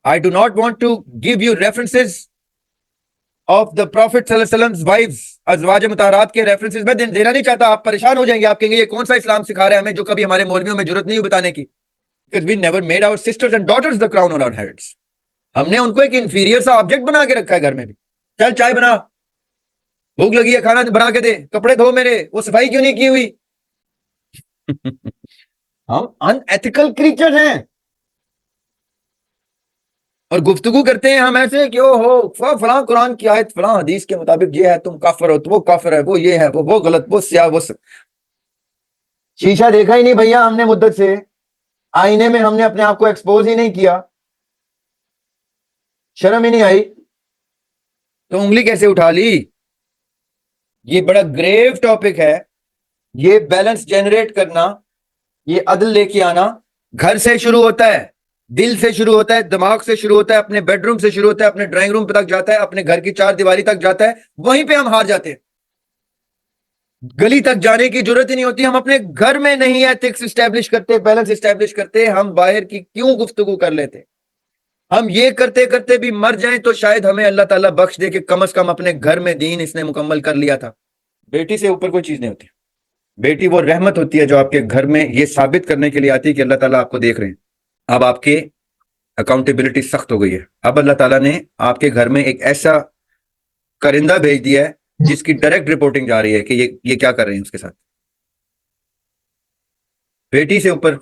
I do not want to give you references of the Prophet صلی اللہ علیہ وسلم wives, ازواج مطہرات کے references میں دینا نہیں چاہتا. آپ پریشان ہو جائیں گے, آپ کہیں گے یہ کون سا اسلام سکھا رہے ہیں ہمیں جو کبھی ہمارے مولویوں میں ضرورت نہیں ہوئی بتانے کی. Because we never made our sisters and daughters the crown on our heads. ہم نے ان کو ایک انفیریئر سا آبجیکٹ بنا کے رکھا ہے گھر میں بھی. چل چائے بنا, بھوک لگی ہے کھانا بنا کے دے, کپڑے دھو میرے, وہ صفائی کیوں نہیں کی ہوئی. ہم ان ایتھیکل کریچر ہیں اور گفتگو کرتے ہیں ہم ایسے کہ او ہو فلاں قرآن کی آیت فلاں حدیث کے مطابق یہ ہے, تم کافر ہو, تو وہ کافر ہے, وہ یہ ہے, وہ غلط, وہ سیاہ, وہ شیشہ دیکھا ہی نہیں بھیا ہم نے مدت سے, آئینے میں ہم نے اپنے آپ کو ایکسپوز ہی نہیں کیا, شرم ہی نہیں آئی, تو انگلی کیسے اٹھا لی. یہ بڑا گریو ٹاپک ہے. یہ بیلنس جنریٹ کرنا, یہ عدل لے کے آنا گھر سے شروع ہوتا ہے, دل سے شروع ہوتا ہے, دماغ سے شروع ہوتا ہے, اپنے بیڈ روم سے شروع ہوتا ہے, اپنے ڈرائنگ روم تک جاتا ہے, اپنے گھر کی چار دیواری تک جاتا ہے. وہیں پہ ہم ہار جاتے ہیں, گلی تک جانے کی ضرورت ہی نہیں ہوتی. ہم اپنے گھر میں نہیں ایتھکس اسٹیبلش کرتے, بیلنس اسٹیبلش کرتے, ہم باہر کی کیوں گفتگو کر لیتے. ہم یہ کرتے کرتے بھی مر جائیں تو شاید ہمیں اللہ تعالیٰ بخش دے کہ کم از کم اپنے گھر میں دین اس نے مکمل کر لیا تھا. بیٹی سے اوپر کوئی چیز نہیں ہوتی. بیٹی وہ رحمت ہوتی ہے جو آپ کے گھر میں یہ ثابت کرنے کے لیے آتی ہے کہ اللہ تعالیٰ آپ کو دیکھ رہے ہیں. اب آپ کے اکاؤنٹیبلٹی سخت ہو گئی ہے. اب اللہ تعالیٰ نے آپ کے گھر میں ایک ایسا کرندہ بھیج دیا ہے جس کی ڈائریکٹ رپورٹنگ جا رہی ہے کہ یہ کیا کر رہے ہیں اس کے ساتھ. بیٹی سے اوپر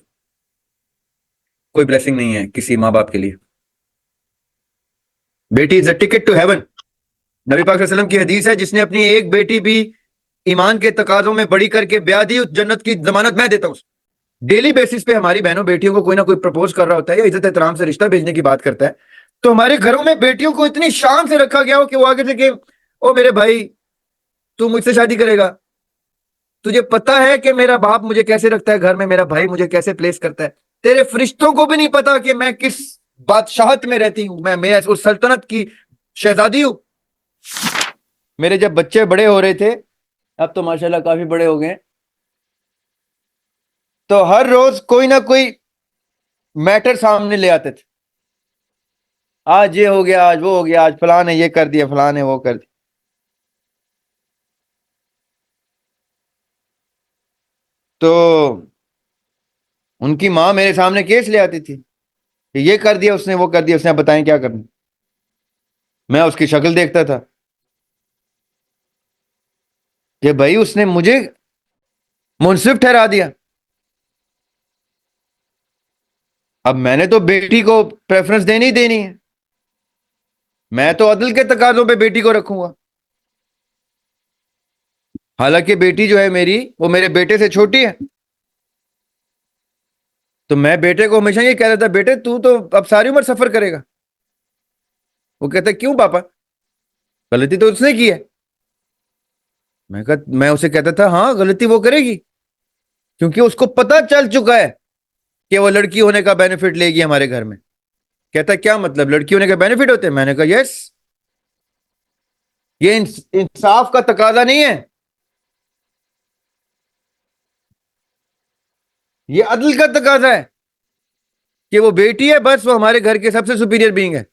کوئی بلیسنگ نہیں ہے کسی ماں باپ کے لیے. بیٹی از اے ٹکٹ ٹو ہیون. نبی پاک صلی اللہ علیہ وسلم کی حدیث ہے, جس نے اپنی ایک بیٹی بھی ایمان کے تقاضوں میں بڑی کر کے بیاہ دی, اس جنت کی ضمانت میں دیتا ہوں. ڈیلی بیسس پہ ہماری بہنوں بیٹیوں کو کوئی نہ کوئی پرپوز کر رہا ہوتا ہے یا عزت احترام سے رشتہ بھیجنے کی بات کرتا ہے, تو ہمارے گھروں میں بیٹیوں کو اتنی شان سے رکھا گیا ہو کہ وہ آگے سے کہ او میرے بھائی تو مجھ سے شادی کرے گا, تجھے پتا ہے کہ میرا باپ مجھے کیسے رکھتا ہے گھر میں, میرا بھائی مجھے کیسے پلیس کرتا ہے. تیرے فرشتوں کو بھی نہیں پتا کہ میں کس بادشاہت میں رہتی ہوں, میں اس سلطنت کی شہزادی ہوں. میرے جب بچے بڑے ہو رہے تھے, اب تو ماشاءاللہ کافی بڑے ہو گئے, تو ہر روز کوئی نہ کوئی میٹر سامنے لے آتے تھے. آج یہ ہو گیا, آج وہ ہو گیا, آج فلاں نے یہ کر دیا, فلاں نے وہ کر دیا. تو ان کی ماں میرے سامنے کیس لے آتی تھی کہ یہ کر دیا اس نے, وہ کر دیا اس نے, بتائیں کیا کرنا. میں اس کی شکل دیکھتا تھا کہ بھائی اس نے مجھے منصف ٹھہرا دیا. اب میں نے تو بیٹی کو پریفرنس دینی دینی ہے, میں تو عدل کے تقاضوں پہ بیٹی کو رکھوں گا. حالانکہ بیٹی جو ہے میری, وہ میرے بیٹے سے چھوٹی ہے. تو میں بیٹے کو ہمیشہ یہ کہہ رہا تھا, بیٹے تو اب ساری عمر سفر کرے گا. وہ کہتا ہے کیوں پاپا, غلطی تو اس نے کی ہے. میں اسے کہتا تھا ہاں غلطی وہ کرے گی, کیونکہ اس کو پتہ چل چکا ہے کہ وہ لڑکی ہونے کا بینیفٹ لے گی ہمارے گھر میں. کہتا ہے کیا مطلب, لڑکی ہونے کا بینیفٹ ہوتے ہیں؟ میں نے کہا یس, یہ انصاف کا تقاضا نہیں ہے, یہ عدل کا تقاضا ہے کہ وہ بیٹی ہے, بس وہ ہمارے گھر کے سب سے سپیریئر بینگ ہے.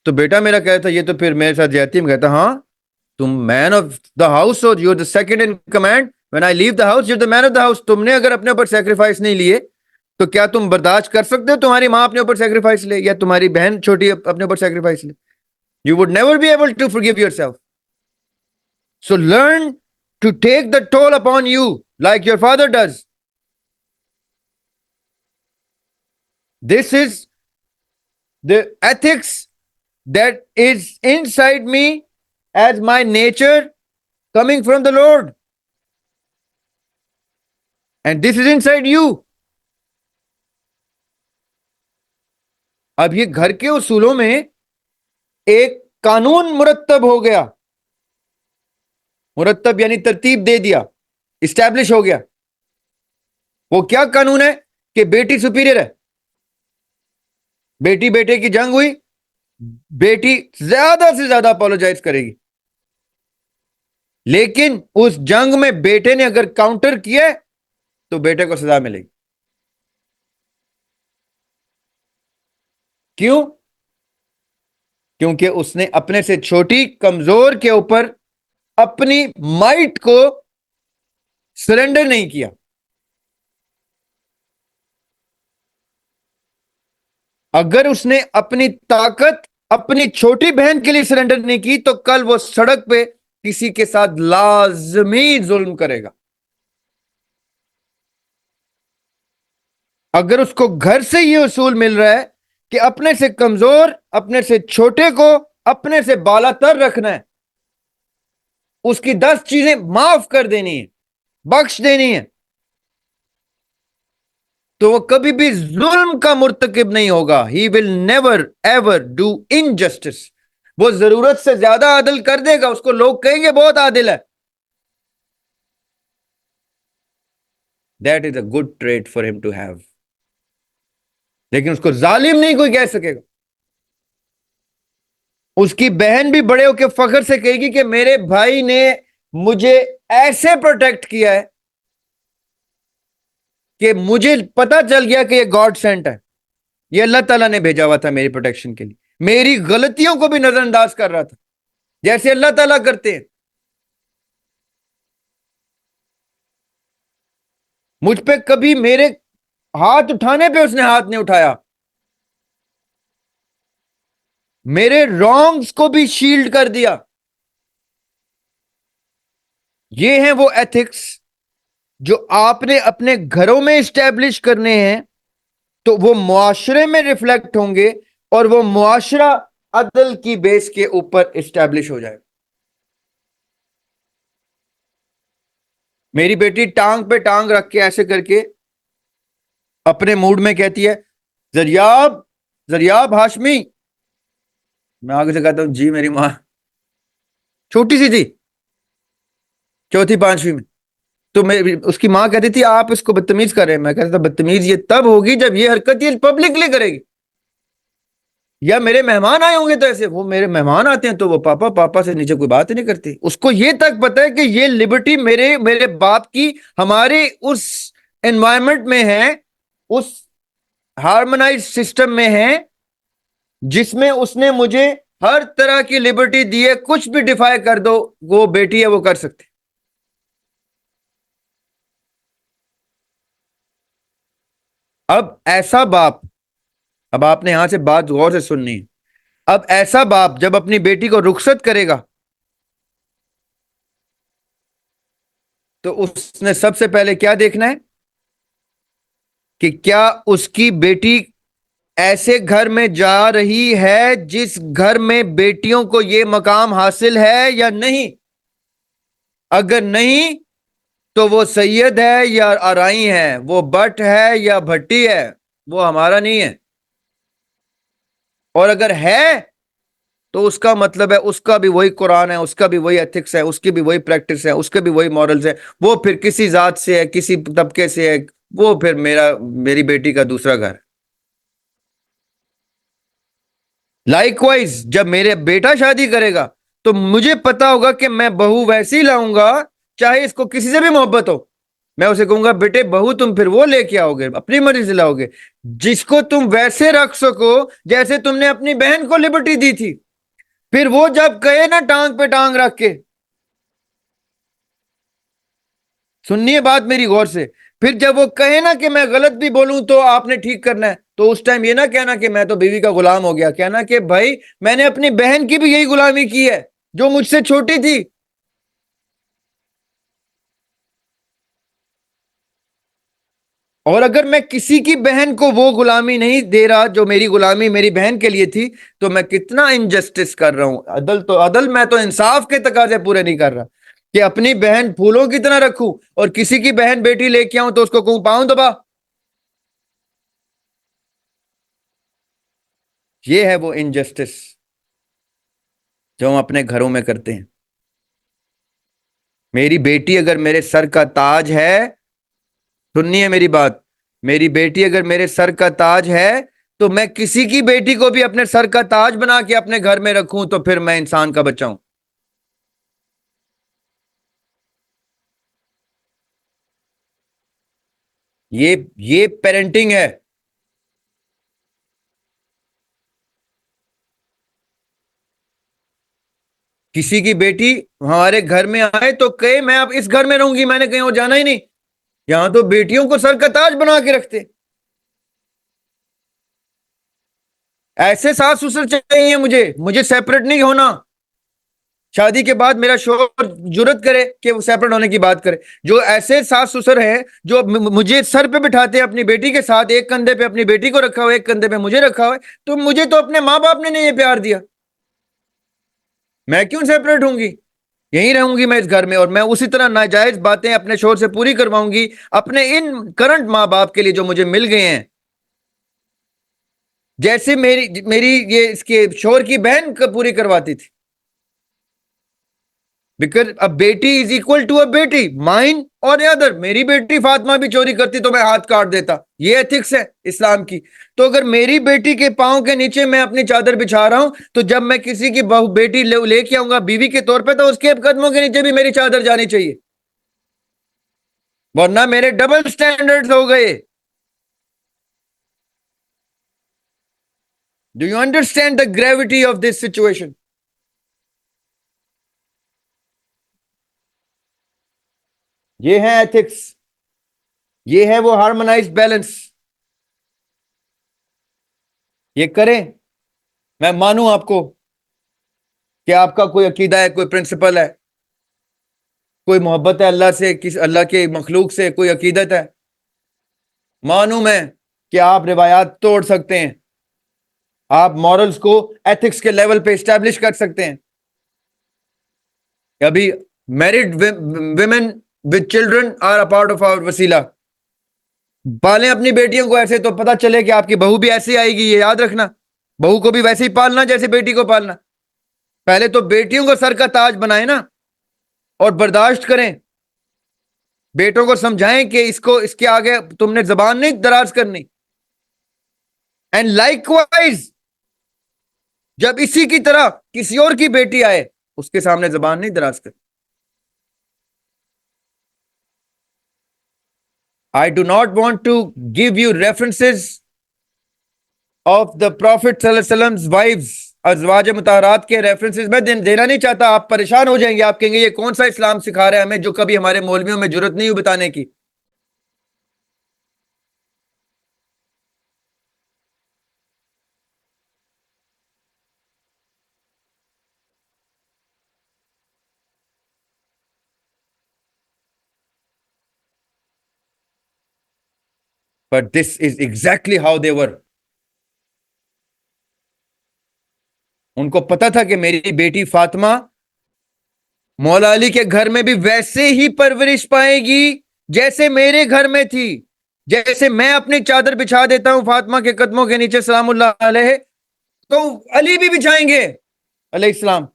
تو بیٹا میرا کہتا تھا یہ تو پھر میرے ساتھ جاتی. میں کہتا ہاں تم مین آف دا ہاؤس ہو, you are the second in command, when I leave the house you are the man of the house. تم نے اگر اپنے اوپر سیکریفائس نہیں لیے تو کیا تم برداشت کر سکتے ہو تمہاری ماں اپنے اوپر سیکریفائس لے, یا تمہاری بہن چھوٹی اپنے اوپر سیکریفائس لے؟ You would never be able to forgive yourself. So learn to take the toll upon you like your father does. This is the ethics that is inside me as my nature coming from the Lord. And this is inside you. اب یہ گھر کے اصولوں میں ایک قانون مرتب ہو گیا, مرتب یعنی ترتیب دے دیا, اسٹیبلش ہو گیا. وہ کیا قانون ہے کہ بیٹی سپیریئر ہے, بیٹی بیٹے کی جنگ ہوئی, بیٹی زیادہ سے زیادہ اپولوجائز کرے گی, لیکن اس جنگ میں بیٹے نے اگر کاؤنٹر کیا تو بیٹے کو سزا ملے گی. کیوں؟ کیونکہ اس نے اپنے سے چھوٹی کمزور کے اوپر اپنی مائٹ کو سرنڈر نہیں کیا. اگر اس نے اپنی طاقت اپنی چھوٹی بہن کے لیے سرنڈر نہیں کی تو کل وہ سڑک پہ کسی کے ساتھ لازمی ظلم کرے گا. اگر اس کو گھر سے یہ اصول مل رہا ہے کہ اپنے سے کمزور اپنے سے چھوٹے کو اپنے سے بالا تر رکھنا ہے، اس کی 10 چیزیں معاف کر دینی ہے، بخش دینی ہے، تو وہ کبھی بھی ظلم کا مرتکب نہیں ہوگا. He will never ever do injustice. وہ ضرورت سے زیادہ عدل کر دے گا، اس کو لوگ کہیں گے بہت عادل ہے. That is a good treat for ہم ٹو ہیو. لیکن اس کو ظالم نہیں کوئی کہہ سکے گا. اس کی بہن بھی بڑے ہو کے فخر سے کہے گی کہ میرے بھائی نے مجھے ایسے پروٹیکٹ کیا ہے کہ مجھے پتا چل گیا کہ یہ گاڈ سینٹ ہے، یہ اللہ تعالیٰ نے بھیجا ہوا تھا میری پروٹیکشن کے لیے. میری غلطیوں کو بھی نظر انداز کر رہا تھا جیسے اللہ تعالیٰ کرتے ہیں. مجھ پہ کبھی میرے ہاتھ اٹھانے پہ اس نے ہاتھ نہیں اٹھایا. میرے رانگز کو بھی شیلڈ کر دیا. یہ ہیں وہ ایتھکس جو آپ نے اپنے گھروں میں اسٹیبلش کرنے ہیں تو وہ معاشرے میں ریفلیکٹ ہوں گے اور وہ معاشرہ عدل کی بیس کے اوپر اسٹیبلش ہو جائے. میری بیٹی ٹانگ پہ ٹانگ رکھ کے ایسے کر کے اپنے موڈ میں کہتی ہے زریاب زریاب ہاشمی. میں آگے سے کہتا ہوں جی میری ماں. چھوٹی سی تھی، چوتھی پانچویں میں. تو اس کی ماں کہتی تھی آپ اس کو بدتمیز کر رہے ہیں. میں کہتا تھا بدتمیز یہ تب ہوگی جب یہ حرکت یہ پبلکلی کرے گی. یا میرے مہمان آئے ہوں گے تو ایسے وہ میرے مہمان آتے ہیں تو وہ پاپا پاپا سے نیچے کوئی بات ہی نہیں کرتی. اس کو یہ تک پتا ہے کہ یہ لبرٹی میرے باپ کی ہمارے اس انوائرمنٹ میں ہے، اس ہارمونائز سسٹم میں ہے جس میں اس نے مجھے ہر طرح کی لبرٹی دی ہے. کچھ بھی ڈیفائی کر دو، وہ بیٹی ہے وہ کر سکتے. اب ایسا باپ، اب آپ نے یہاں سے بات غور سے سننی ہے. اب ایسا باپ جب اپنی بیٹی کو رخصت کرے گا تو اس نے سب سے پہلے کیا دیکھنا ہے کہ کیا اس کی بیٹی ایسے گھر میں جا رہی ہے جس گھر میں بیٹیوں کو یہ مقام حاصل ہے یا نہیں. اگر نہیں تو وہ سید ہے یا ارائی ہے، وہ بٹ ہے یا بھٹی ہے، وہ ہمارا نہیں ہے. اور اگر ہے تو اس کا مطلب ہے اس کا بھی وہی قرآن ہے، اس کا بھی وہی ایتھکس ہے، اس کی بھی وہی پریکٹس ہے، اس کے بھی وہی مورلز ہے. وہ پھر کسی ذات سے ہے، کسی طبقے سے ہے، وہ پھر میری بیٹی کا دوسرا گھر. لائک وائز جب میرے بیٹا شادی کرے گا تو مجھے پتا ہوگا کہ میں بہو ویسی لاؤں گا چاہے اس کو کسی سے بھی محبت ہو. میں اسے کہوں گا بیٹے بہو تم پھر وہ لے کے آؤ گے، اپنی مرضی سے لاؤ گے جس کو تم ویسے رکھ سکو جیسے تم نے اپنی بہن کو لبرٹی دی تھی. پھر وہ جب کہے نا ٹانگ پہ ٹانگ رکھ کے، سنیے بات میری غور سے، پھر جب وہ کہے نا کہ میں غلط بھی بولوں تو آپ نے ٹھیک کرنا ہے، تو اس ٹائم یہ نہ کہنا کہ میں تو بیوی کا غلام ہو گیا. کہنا کہ بھائی میں نے اپنی بہن کی بھی یہی غلامی کی ہے جو مجھ سے چھوٹی تھی. اور اگر میں کسی کی بہن کو وہ غلامی نہیں دے رہا جو میری غلامی میری بہن کے لیے تھی تو میں کتنا انجسٹس کر رہا ہوں. عدل تو عدل، میں تو انصاف کے تقاضے پورے نہیں کر رہا کہ اپنی بہن پھولوں کی طرح رکھوں اور کسی کی بہن بیٹی لے کے آؤں تو اس کو کہوں پاؤں دبا. یہ ہے وہ انجسٹس جو ہم اپنے گھروں میں کرتے ہیں. میری بیٹی اگر میرے سر کا تاج ہے، سننی ہے میری بات، میری بیٹی اگر میرے سر کا تاج ہے تو میں کسی کی بیٹی کو بھی اپنے سر کا تاج بنا کے اپنے گھر میں رکھوں تو پھر میں انسان کا بچہ ہوں. یہ پیرنٹنگ ہے. کسی کی بیٹی ہمارے گھر میں آئے تو کہے میں اب اس گھر میں رہوں گی، میں نے کہیں اور جانا ہی نہیں. یہاں تو بیٹیوں کو سر کا تاج بنا کے رکھتے. ایسے ساس سسر چاہیے مجھے سیپریٹ نہیں ہونا. شادی کے بعد میرا شوہر جرت کرے کہ وہ سیپریٹ ہونے کی بات کرے. جو ایسے ساس سسر ہیں جو مجھے سر پہ بٹھاتے ہیں اپنی بیٹی کے ساتھ، ایک کندھے پہ اپنی بیٹی کو رکھا ہوا ہے، ایک کندھے پہ مجھے رکھا ہوا ہے، تو مجھے تو اپنے ماں باپ نے نہیں یہ پیار دیا، میں کیوں سیپریٹ ہوں گی؟ یہیں رہوں گی میں اس گھر میں، اور میں اسی طرح ناجائز باتیں اپنے شوہر سے پوری کرواؤں گی اپنے ان کرنٹ ماں باپ کے لیے جو مجھے مل گئے ہیں. جیسے میری یہ اس کے شوہر کی بہن پوری کرواتی تھی. بیکاز ا بیٹی از اکول ٹو ا بیٹی، مائن اور ادر. میری بیٹی فاطمہ بھی چوری کرتی تو میں ہاتھ کاٹ دیتا، یہ ایتھکس ہے اسلام کی. تو اگر میری بیٹی کے پاؤں کے نیچے میں اپنی چادر بچھا رہا ہوں، تو جب میں کسی کی بیٹی لے کے آؤں گا بیوی کے طور پہ، تو اس کے قدموں کے نیچے بھی میری چادر جانی چاہیے، ورنہ میرے ڈبل سٹینڈرڈز ہو گئے. Do you understand the gravity of this situation? یہ ہے ایتھکس، یہ ہے وہ ہارمونائزڈ بیلنس. یہ کریں. میں مانوں آپ کو کہ آپ کا کوئی عقیدہ ہے، کوئی پرنسپل ہے، کوئی محبت ہے اللہ سے، کس اللہ کے مخلوق سے کوئی عقیدت ہے، مانوں میں کہ آپ روایات توڑ سکتے ہیں، آپ مورلز کو ایتھکس کے لیول پہ اسٹیبلش کر سکتے ہیں. ابھی married women with children are a part of our وسیلہ. پالیں اپنی بیٹیوں کو ایسے تو پتہ چلے کہ آپ کی بہو بھی ایسی آئے گی. یہ یاد رکھنا، بہو کو بھی ویسے ہی پالنا جیسے بیٹی کو پالنا. پہلے تو بیٹیوں کو سر کا تاج بنائیں نا، اور برداشت کریں. بیٹوں کو سمجھائیں کہ اس کے آگے تم نے زبان نہیں دراز کرنی. اینڈ لائک وائز جب اسی کی طرح کسی اور کی بیٹی آئے، اس کے سامنے زبان نہیں دراز کرنی. I do not want to give you references of the Prophet صلی اللہ علیہ وسلم wives، ازواج مطہرات کے ریفرنسز میں دینا نہیں چاہتا. آپ پریشان ہو جائیں گے، آپ کہیں گے یہ کون سا اسلام سکھا رہا ہے ہمیں جو کبھی ہمارے مولویوں میں جرت نہیں ہوئی بتانے کی. But this is exactly how they were. ان کو پتا تھا کہ میری بیٹی فاطمہ مولا علی کے گھر میں بھی ویسے ہی پرورش پائے گی جیسے میرے گھر میں تھی. جیسے میں اپنی چادر بچھا دیتا ہوں فاطمہ کے قدموں کے نیچے سلام اللہ علیہ، تو علی بھی بچھائیں گے علیہ السلام.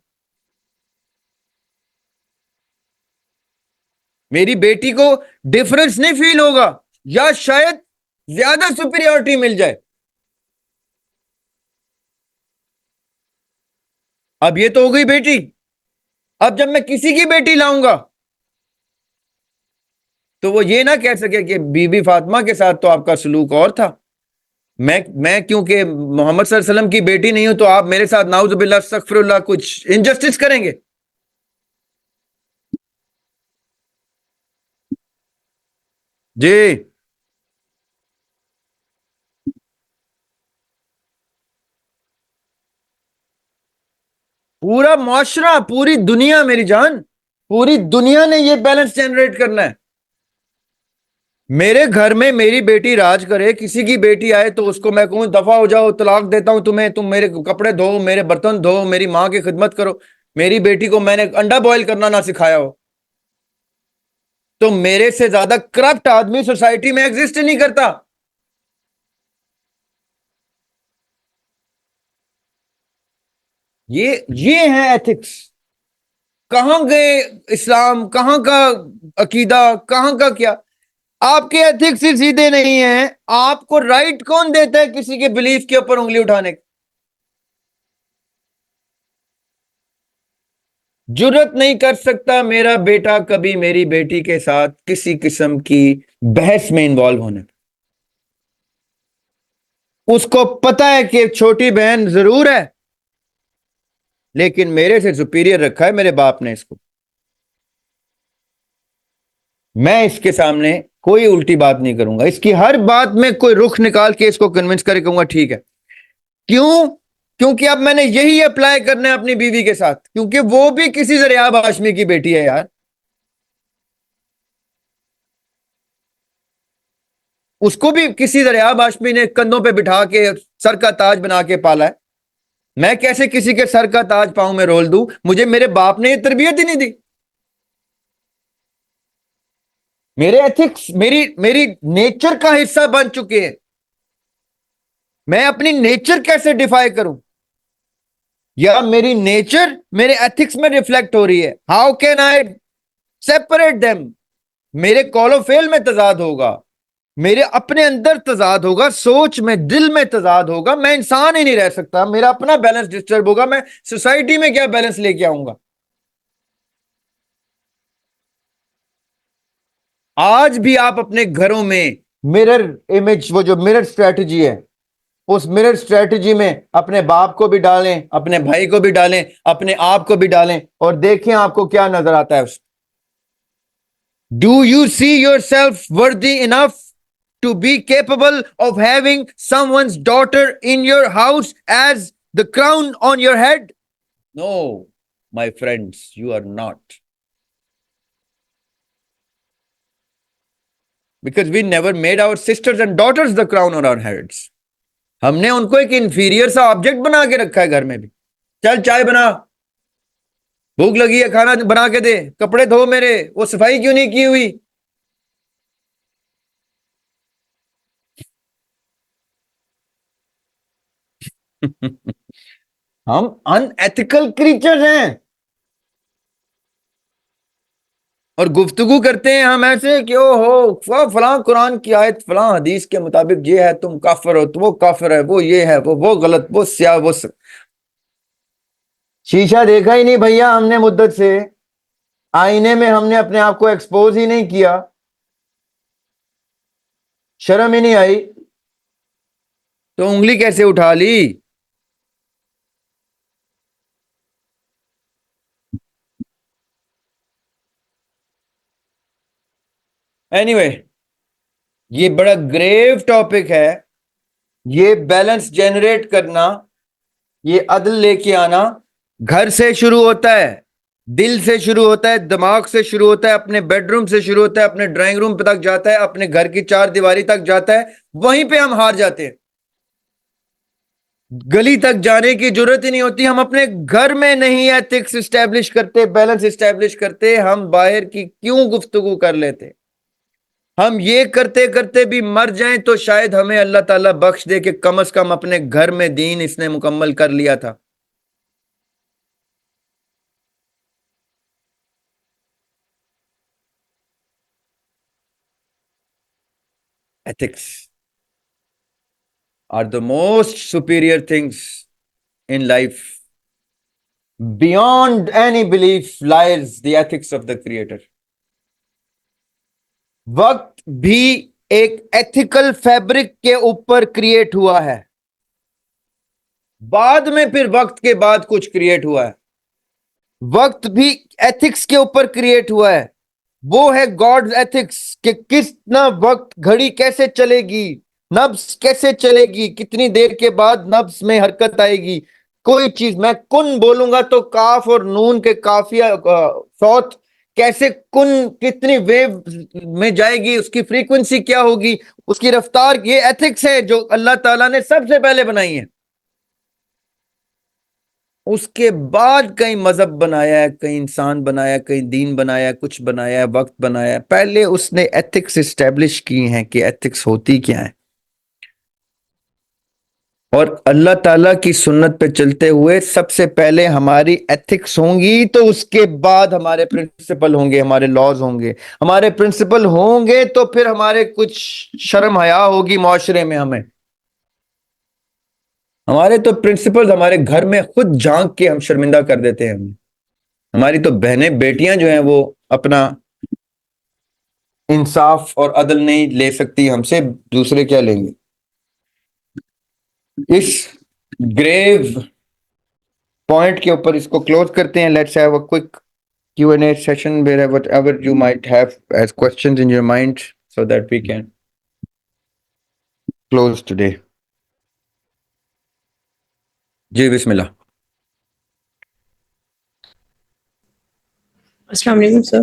میری بیٹی کو ڈفرنس نہیں فیل ہوگا، یا شاید زیادہ سپیریورٹی مل جائے. اب یہ تو ہو گئی بیٹی. اب جب میں کسی کی بیٹی لاؤں گا تو وہ یہ نہ کہہ سکے کہ بی بی فاطمہ کے ساتھ تو آپ کا سلوک اور تھا. میں کیونکہ محمد صلی اللہ علیہ وسلم کی بیٹی نہیں ہوں تو آپ میرے ساتھ نعوذ باللہ استغفر اللہ کچھ انجسٹس کریں گے. جی پورا معاشرہ، پوری دنیا میری جان، پوری دنیا نے یہ بیلنس جنریٹ کرنا ہے. میرے گھر میں میری بیٹی راج کرے، کسی کی بیٹی آئے تو اس کو میں کہوں دفع ہو جاؤ، طلاق دیتا ہوں تمہیں، تم میرے کپڑے دھو، میرے برتن دھو، میری ماں کی خدمت کرو. میری بیٹی کو میں نے انڈا بوائل کرنا نہ سکھایا ہو تو میرے سے زیادہ کرپٹ آدمی سوسائٹی میں ایگزسٹ نہیں کرتا. یہ ہے ایتھکس. کہاں گئے اسلام، کہاں کا عقیدہ، کہاں کا کیا؟ آپ کے ایتھکس ہی سیدھے نہیں ہیں. آپ کو رائٹ کون دیتا ہے کسی کے بلیف کے اوپر انگلی اٹھانے کا؟ جرت نہیں کر سکتا میرا بیٹا کبھی میری بیٹی کے ساتھ کسی قسم کی بحث میں انوالو ہونے. اس کو پتا ہے کہ چھوٹی بہن ضرور ہے لیکن میرے سے سپیریئر رکھا ہے میرے باپ نے اس کو. میں اس کے سامنے کوئی الٹی بات نہیں کروں گا. اس کی ہر بات میں کوئی رخ نکال کے اس کو کنونس کرے کہوں گا ٹھیک ہے. کیوں؟ کیونکہ اب میں نے یہی اپلائی کرنا ہے اپنی بیوی کے ساتھ, کیونکہ وہ بھی کسی ذریعہ ہاشمی کی بیٹی ہے یار. اس کو بھی کسی ذریعہ ہاشمی نے کندھوں پہ بٹھا کے سر کا تاج بنا کے پالا ہے. میں کیسے کسی کے سر کا تاج پاؤں میں رول دوں؟ مجھے میرے باپ نے یہ تربیت ہی نہیں دی. میرے ایتھکس میری نیچر کا حصہ بن چکے ہیں. میں اپنی نیچر کیسے ڈیفائی کروں؟ یا میری نیچر میرے ایتھکس میں ریفلیکٹ ہو رہی ہے. How can I separate them? میرے کال و فیل میں تضاد ہوگا, میرے اپنے اندر تضاد ہوگا, سوچ میں, دل میں تضاد ہوگا. میں انسان ہی نہیں رہ سکتا, میرا اپنا بیلنس ڈسٹرب ہوگا. میں سوسائٹی میں کیا بیلنس لے کے آؤں گا؟ آج بھی آپ اپنے گھروں میں مرر امیج, وہ جو مرر اسٹریٹجی ہے, اس مرر اسٹریٹجی میں اپنے باپ کو بھی ڈالیں, اپنے بھائی کو بھی ڈالیں, اپنے آپ کو بھی ڈالیں, اور دیکھیں آپ کو کیا نظر آتا ہے. Do you see yourself worthy enough to be capable of having someone's daughter in your house as the crown on your head? No my friends, you are not. Because we never made our sisters and daughters the crown on our heads. ہم نے ان کو ایک inferior سا object بنا کے رکھا ہے گھر میں بھی. چل چائے بنا, بھوک لگی ہے کھانا بنا کے دے, کپڑے دھو میرے, وہ صفائی کیوں نہیں کی ہوئی؟ ہم ان ایتھیکل کریچر ہیں, اور گفتگو کرتے ہیں ہم ایسے کہ او ہو فلاں قرآن کی آیت فلاں حدیث کے مطابق یہ ہے, تم کافر ہو, تو وہ کافر ہے, وہ یہ ہے, وہ غلط, وہ سیاہ, وہ شیشہ دیکھا ہی نہیں بھیا ہم نے مدت سے. آئینے میں ہم نے اپنے آپ کو ایکسپوز ہی نہیں کیا, شرم ہی نہیں آئی, تو انگلی کیسے اٹھا لی؟ اینی وے, یہ بڑا گریو ٹاپک ہے. یہ بیلنس جنریٹ کرنا, یہ عدل لے کے آنا گھر سے شروع ہوتا ہے, دل سے شروع ہوتا ہے, دماغ سے شروع ہوتا ہے, اپنے بیڈ روم سے شروع ہوتا ہے, اپنے ڈرائنگ روم تک جاتا ہے, اپنے گھر کی چار دیواری تک جاتا ہے. وہیں پہ ہم ہار جاتے ہیں. گلی تک جانے کی ضرورت ہی نہیں ہوتی. ہم اپنے گھر میں نہیں ایتھکس اسٹیبلش کرتے, بیلنس اسٹیبلش کرتے, ہم باہر کی کیوں گفتگو کر لیتے؟ ہم یہ کرتے کرتے بھی مر جائیں تو شاید ہمیں اللہ تعالیٰ بخش دے کہ کم از کم اپنے گھر میں دین اس نے مکمل کر لیا تھا. Ethics are the most superior things in life. Beyond any belief lies the ethics of the Creator. وقت بھی ایک ایتھیکل فیبرک کے اوپر کریٹ ہوا ہے. بعد میں پھر وقت کے بعد کچھ کریٹ ہوا ہے. وقت بھی ایتھکس کے اوپر کریٹ ہوا ہے. وہ ہے گاڈ ایتھکس کہ کتنا وقت, گھڑی کیسے چلے گی, نبض کیسے چلے گی, کتنی دیر کے بعد نبض میں حرکت آئے گی. کوئی چیز میں کن بولوں گا تو کاف اور نون کے قافیہ صوت کیسے کن کتنی ویو میں جائے گی, اس کی فریکوینسی کیا ہوگی, اس کی رفتار. یہ ایتھکس ہے جو اللہ تعالیٰ نے سب سے پہلے بنائی ہے. اس کے بعد کئی مذہب بنایا ہے, کئی انسان بنایا, کئی دین بنایا, کچھ بنایا, وقت بنایا. پہلے اس نے ایتھکس اسٹیبلش کی ہیں کہ ایتھکس ہوتی کیا ہے, اور اللہ تعالیٰ کی سنت پہ چلتے ہوئے سب سے پہلے ہماری ایتھکس ہوں گی, تو اس کے بعد ہمارے پرنسپل ہوں گے, ہمارے لاز ہوں گے. ہمارے پرنسپل ہوں گے تو پھر ہمارے کچھ شرم حیا ہوگی معاشرے میں. ہمارے تو پرنسپل ہمارے گھر میں خود جھانک کے ہم شرمندہ کر دیتے ہیں. ہماری تو بہنیں بیٹیاں جو ہیں وہ اپنا انصاف اور عدل نہیں لے سکتی ہم سے, دوسرے کیا لیں گے؟ اس گریو پوائنٹ کے اوپر اس کو کلوز کرتے ہیں. Let's have a quick Q&A session where whatever you might have as questions in your mind so that we can close today. جی بسم اللہ. السلام علیکم سر.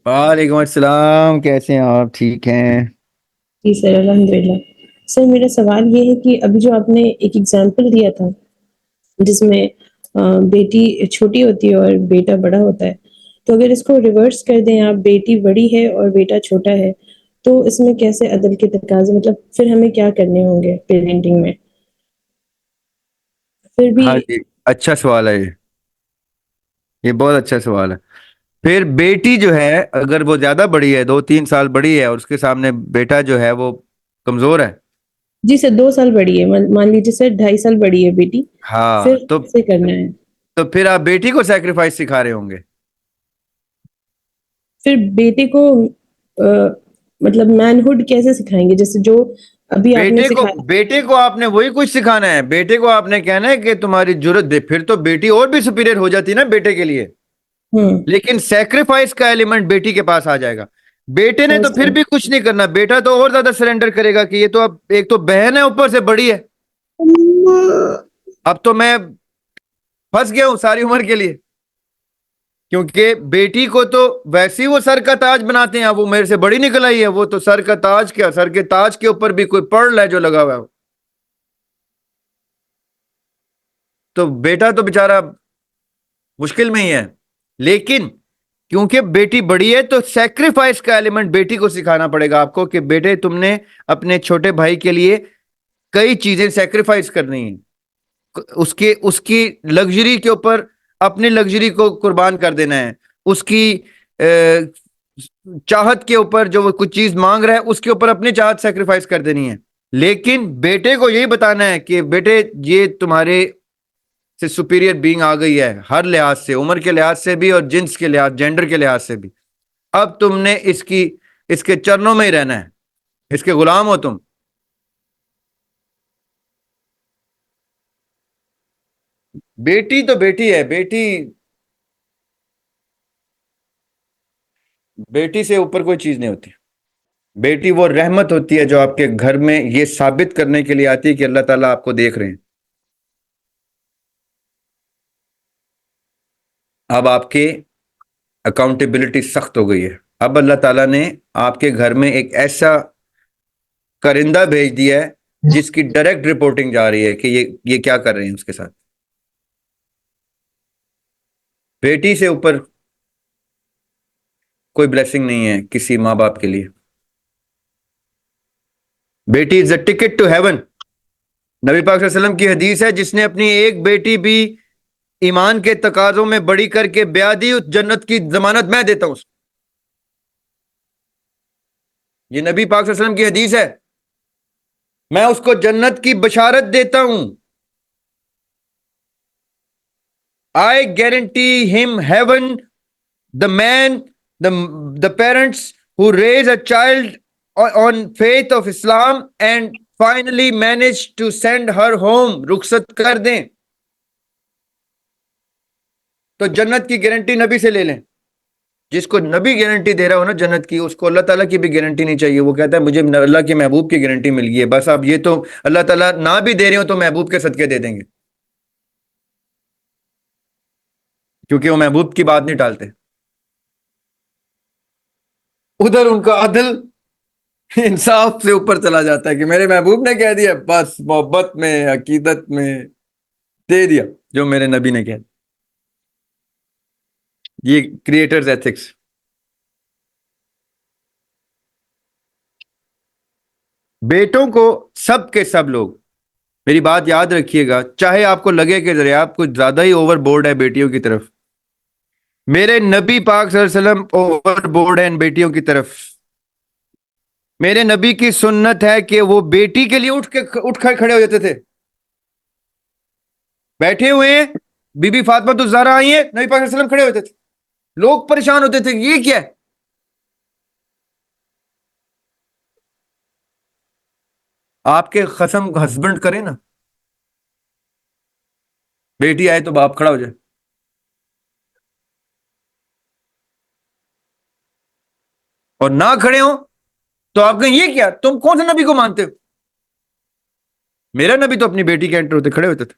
وعلیکم السلام. کیسے ہیں آپ؟ ٹھیک ہیں؟ جی سر الحمد للہ. سر میرا سوال یہ ہے کہ ابھی جو آپ نے ایک ایگزامپل دیا تھا جس میں بیٹی چھوٹی ہوتی ہے اور بیٹا بڑا ہوتا ہے، تو اگر اس کو ریورس کر دیں، آپ بیٹی بڑی ہے اور بیٹا چھوٹا ہے، تو اس میں کیسے عدل کے تقاضے، مطلب پھر ہمیں کیا کرنے ہوں گے پیرنٹنگ میں؟ پھر بھی ہاں جی، اچھا سوال ہے یہ بہت اچھا سوال ہے. پھر بیٹی جو ہے اگر وہ زیادہ بڑی ہے، 2-3 سال بڑی ہے، اور اس کے سامنے بیٹا جو ہے وہ کمزور ہے. جی سر 2 سال بڑی ہے، مان لیجیے سر 2.5 سال بڑی ہے بیٹی، ہاں پھر کیسے کرنا ہے؟ تو پھر آپ بیٹی کو سیکریفائس سکھا رہے ہوں گے. پھر بیٹے کو مطلب مینہڈ کیسے سکھائیں گے؟ جیسے جو ابھی آپ نے سکھایا. بیٹے کو آپ نے وہی کچھ سکھانا ہے. بیٹے کو آپ نے کہنا ہے کہ تمہاری ضرورت دے. پھر تو بیٹی اور بھی سپیریئر ہو جاتی نا بیٹے کے لیے، لیکن سیکریفائس کا ایلیمنٹ بیٹی کے پاس آ جائے گا. بیٹے نے تو پھر بھی کچھ نہیں کرنا. بیٹا تو اور زیادہ سرنڈر کرے گا کہ یہ تو اب ایک تو بہن ہے اوپر سے بڑی ہے، اب تو میں پھنس گیا ہوں ساری عمر کے لیے. کیونکہ بیٹی کو تو ویسے ہی وہ سر کا تاج بناتے ہیں. اب وہ میرے سے بڑی نکل آئی ہے، وہ تو سر کا تاج کیا، سر کے تاج کے اوپر بھی کوئی پرل ہے جو لگا ہوا ہے. تو بیٹا تو بےچارا مشکل میں ہی ہے. لیکن کیونکہ بیٹی بڑی ہے تو سیکریفائس کا ایلیمنٹ بیٹی کو سکھانا پڑے گا آپ کو کہ بیٹے تم نے اپنے چھوٹے بھائی کے لیے کئی چیزیں سیکریفائس کرنی ہیں. اس کی لگژری کے اوپر اپنی لگژری کو قربان کر دینا ہے. اس کی چاہت کے اوپر جو وہ کچھ چیز مانگ رہا ہے اس کے اوپر اپنی چاہت سیکریفائس کر دینی ہے. لیکن بیٹے کو یہی بتانا ہے کہ بیٹے یہ تمہارے سے سپیریئر بینگ آ گئی ہے ہر لحاظ سے، عمر کے لحاظ سے بھی اور جنس کے لحاظ، جینڈر کے لحاظ سے بھی. اب تم نے اس کے چرنوں میں ہی رہنا ہے، اس کے غلام ہو تم. بیٹی تو بیٹی ہے. بیٹی سے اوپر کوئی چیز نہیں ہوتی. بیٹی وہ رحمت ہوتی ہے جو آپ کے گھر میں یہ ثابت کرنے کے لیے آتی ہے کہ اللہ تعالیٰ آپ کو دیکھ رہے ہیں. اب آپ کے اکاؤنٹیبلٹی سخت ہو گئی ہے. اب اللہ تعالیٰ نے آپ کے گھر میں ایک ایسا کرندہ بھیج دیا ہے جس کی ڈائریکٹ رپورٹنگ جا رہی ہے کہ یہ کیا کر رہے ہیں اس کے ساتھ. بیٹی سے اوپر کوئی بلیسنگ نہیں ہے کسی ماں باپ کے لیے. بیٹی از اے ٹکٹ ٹو ہیون. نبی پاک صلی اللہ علیہ وسلم کی حدیث ہے جس نے اپنی ایک بیٹی بھی ایمان کے تقاضوں میں بڑی کر کے بیاہ دی، اس جنت کی ضمانت میں دیتا ہوں. یہ نبی پاک صلی اللہ علیہ وسلم کی حدیث ہے. میں اس کو جنت کی بشارت دیتا ہوں. I guarantee him heaven. The man, the parents who raise a child on faith of Islam and finally manage to send her home, رخصت کر دیں تو جنت کی گارنٹی نبی سے لے لیں. جس کو نبی گارنٹی دے رہا ہو نا جنت کی، اس کو اللہ تعالیٰ کی بھی گارنٹی نہیں چاہیے. وہ کہتا ہے مجھے اللہ کے محبوب کی گارنٹی مل گئی ہے بس. اب یہ تو اللہ تعالیٰ نہ بھی دے رہے ہو تو محبوب کے صدقے دے دیں گے، کیونکہ وہ محبوب کی بات نہیں ٹالتے. ادھر ان کا عدل انصاف سے اوپر چلا جاتا ہے کہ میرے محبوب نے کہہ دیا بس، محبت میں عقیدت میں دے دیا جو میرے نبی نے کہہ دیا. یہ کریٹرز ایتھکس. بیٹوں کو سب کے سب لوگ میری بات یاد رکھیے گا، چاہے آپ کو لگے کہ ذرا آپ کچھ زیادہ ہی اوور بورڈ ہے بیٹیوں کی طرف، میرے نبی پاک صلی اللہ علیہ وسلم اوور بورڈ ہیں بیٹیوں کی طرف. میرے نبی کی سنت ہے کہ وہ بیٹی کے لیے اٹھ کر کھڑے ہو جاتے تھے. بیٹھے ہوئے ہیں، بی بی فاطمہ تو زہرا آئی ہیں، نبی پاک صلی اللہ علیہ وسلم کھڑے ہوتے تھے. لوگ پریشان ہوتے تھے یہ کیا ہے. آپ کے قسم ہسبینڈ کرے نا، بیٹی آئے تو باپ کھڑا ہو جائے. اور نہ کھڑے ہوں تو آپ کہیں یہ کیا, تم کون سے نبی کو مانتے ہو؟ میرا نبی تو اپنی بیٹی کے انٹر ہوتے کھڑے ہوتے تھے.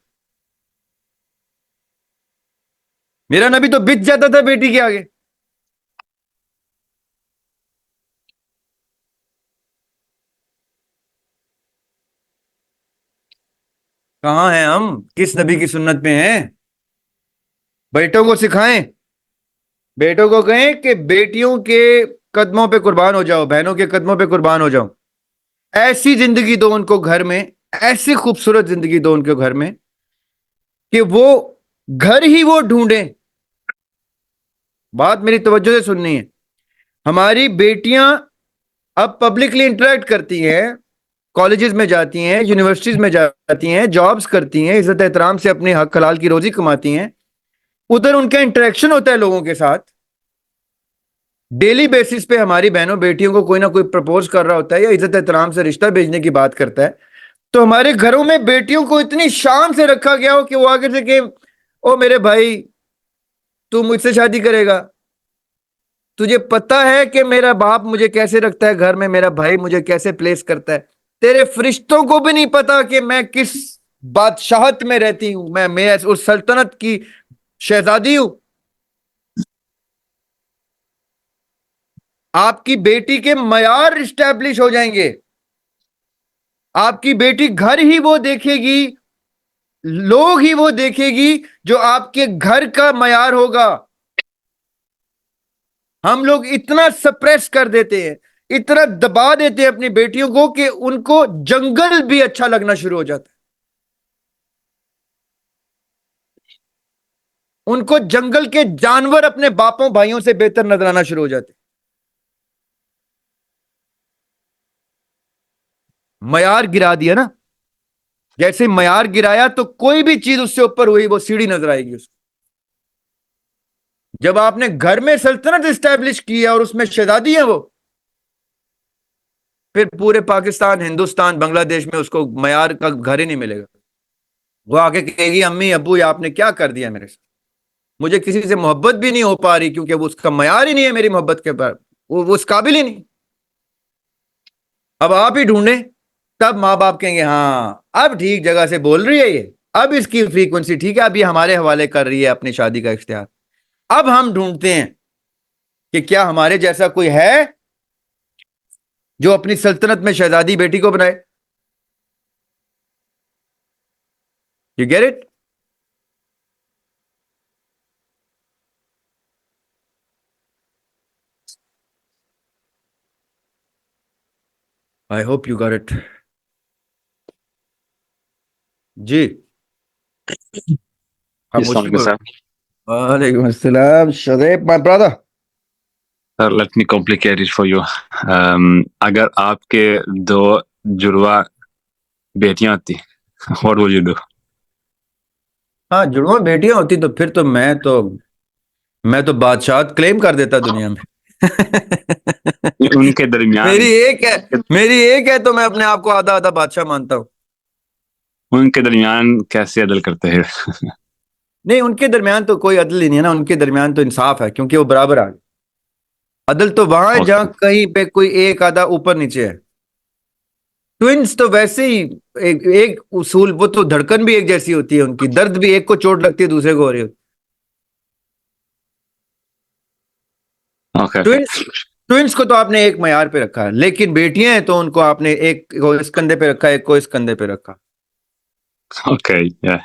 میرا نبی تو بچ جاتا تھا بیٹی کے آگے. کہاں ہیں ہم, کس نبی کی سنت میں ہیں؟ بیٹوں کو سکھائیں, بیٹوں کو کہیں کہ بیٹیوں کے قدموں پہ قربان ہو جاؤ, بہنوں کے قدموں پہ قربان ہو جاؤ. ایسی زندگی دو ان کو گھر میں, ایسی خوبصورت زندگی دو ان کے گھر میں کہ وہ گھر ہی وہ ڈھونڈیں. بات میری توجہ سے سننی ہے. ہماری بیٹیاں اب پبلکلی انٹریکٹ کرتی ہیں, کالجز میں جاتی ہیں, یونیورسٹیز میں جاتی ہیں, جابز کرتی ہیں, عزت احترام سے اپنے حق حلال کی روزی کماتی ہیں. ادھر ان کا انٹریکشن ہوتا ہے لوگوں کے ساتھ. ڈیلی بیسس پہ ہماری بہنوں بیٹیوں کو کوئی نہ کوئی پرپوز کر رہا ہوتا ہے یا عزت احترام سے رشتہ بھیجنے کی بات کرتا ہے. تو ہمارے گھروں میں بیٹیوں کو اتنی شان سے رکھا گیا ہو کہ وہ آگے سے کہ او میرے بھائی تو مجھ سے شادی کرے گا, تجھے پتا ہے کہ میرا باپ مجھے کیسے رکھتا ہے گھر میں, میرا بھائی مجھے کیسے پلیس کرتا ہے. تیرے فرشتوں کو بھی نہیں پتا کہ میں کس بادشاہت میں رہتی ہوں, میں اس سلطنت کی شہزادی ہوں. آپ کی بیٹی کے معیار اسٹیبلش ہو جائیں گے. آپ کی بیٹی گھر ہی وہ دیکھے گی, لوگ ہی وہ دیکھے گی جو آپ کے گھر کا معیار ہوگا. ہم لوگ اتنا سپریس کر دیتے ہیں, اتنا دبا دیتے ہیں اپنی بیٹیوں کو کہ ان کو جنگل بھی اچھا لگنا شروع ہو جاتا ہے. ان کو جنگل کے جانور اپنے باپوں بھائیوں سے بہتر نظر آنا شروع ہو جاتے. معیار گرا دیا نا, جیسے معیار گرایا تو کوئی بھی چیز اس سے اوپر ہوئی وہ سیڑھی نظر آئے گی اس کو. جب آپ نے گھر میں سلطنت اسٹیبلش کی ہے اور اس میں شہزادی ہیں وہ, پھر پورے پاکستان, ہندوستان, بنگلہ دیش میں اس کو معیار کا گھر ہی نہیں ملے گا. وہ آگے کہے گی امی ابو یہ آپ نے کیا کر دیا میرے ساتھ, مجھے کسی سے محبت بھی نہیں ہو پا رہی کیونکہ وہ اس کا معیار ہی نہیں ہے میری محبت کے بعد, وہ اس قابل ہی نہیں. اب آپ ہی ڈھونڈیں, تب ماں باپ کہیں گے ہاں اب ٹھیک جگہ سے بول رہی ہے یہ, اب اس کی فریکوینسی ٹھیک ہے, اب یہ ہمارے حوالے کر رہی ہے اپنی شادی کا اختیار. اب ہم ڈھونڈتے ہیں کہ کیا ہمارے جیسا کوئی ہے جو اپنی سلطنت میں شہزادی بیٹی کو بنائے. You get it? I hope you got it. جی وعلیکم السلام شریف my brother. Sir, let me complicate it for you. اگر آپ کے دو جڑوا بیٹیاں ہوتی, what would you do? ہاں جڑواں بیٹیاں ہوتی تو پھر تو میں تو بادشاہت کلیم کر دیتا دنیا میں. ان کے درمیان میری ایک ہے تو میں اپنے آپ کو آدھا آدھا بادشاہ مانتا ہوں. ان کے درمیان کیسے عدل کرتے ہیں؟ نہیں ان کے درمیان تو کوئی عدل ہی نہیں ہے نا, ان کے درمیان تو انصاف ہے کیونکہ وہ برابر آ گئے. عدل تو وہاں ہے جہاں کہیں پہ کوئی ایک آدھا اوپر نیچے ہے. ٹوئنس تو ویسے ہی ایک اصول, وہ تو دھڑکن بھی ایک جیسی ہوتی ہے ان کی, درد بھی ایک کو چوٹ لگتی ہے دوسرے کو ہو رہی ہوتی. ٹوئنس کو تو آپ نے ایک معیار پہ رکھا ہے, لیکن بیٹیاں ہیں تو ان کو آپ نے ایک کو اس کندھے پہ رکھا, ایک کو اس کندھے پہ رکھا. Okay, yeah.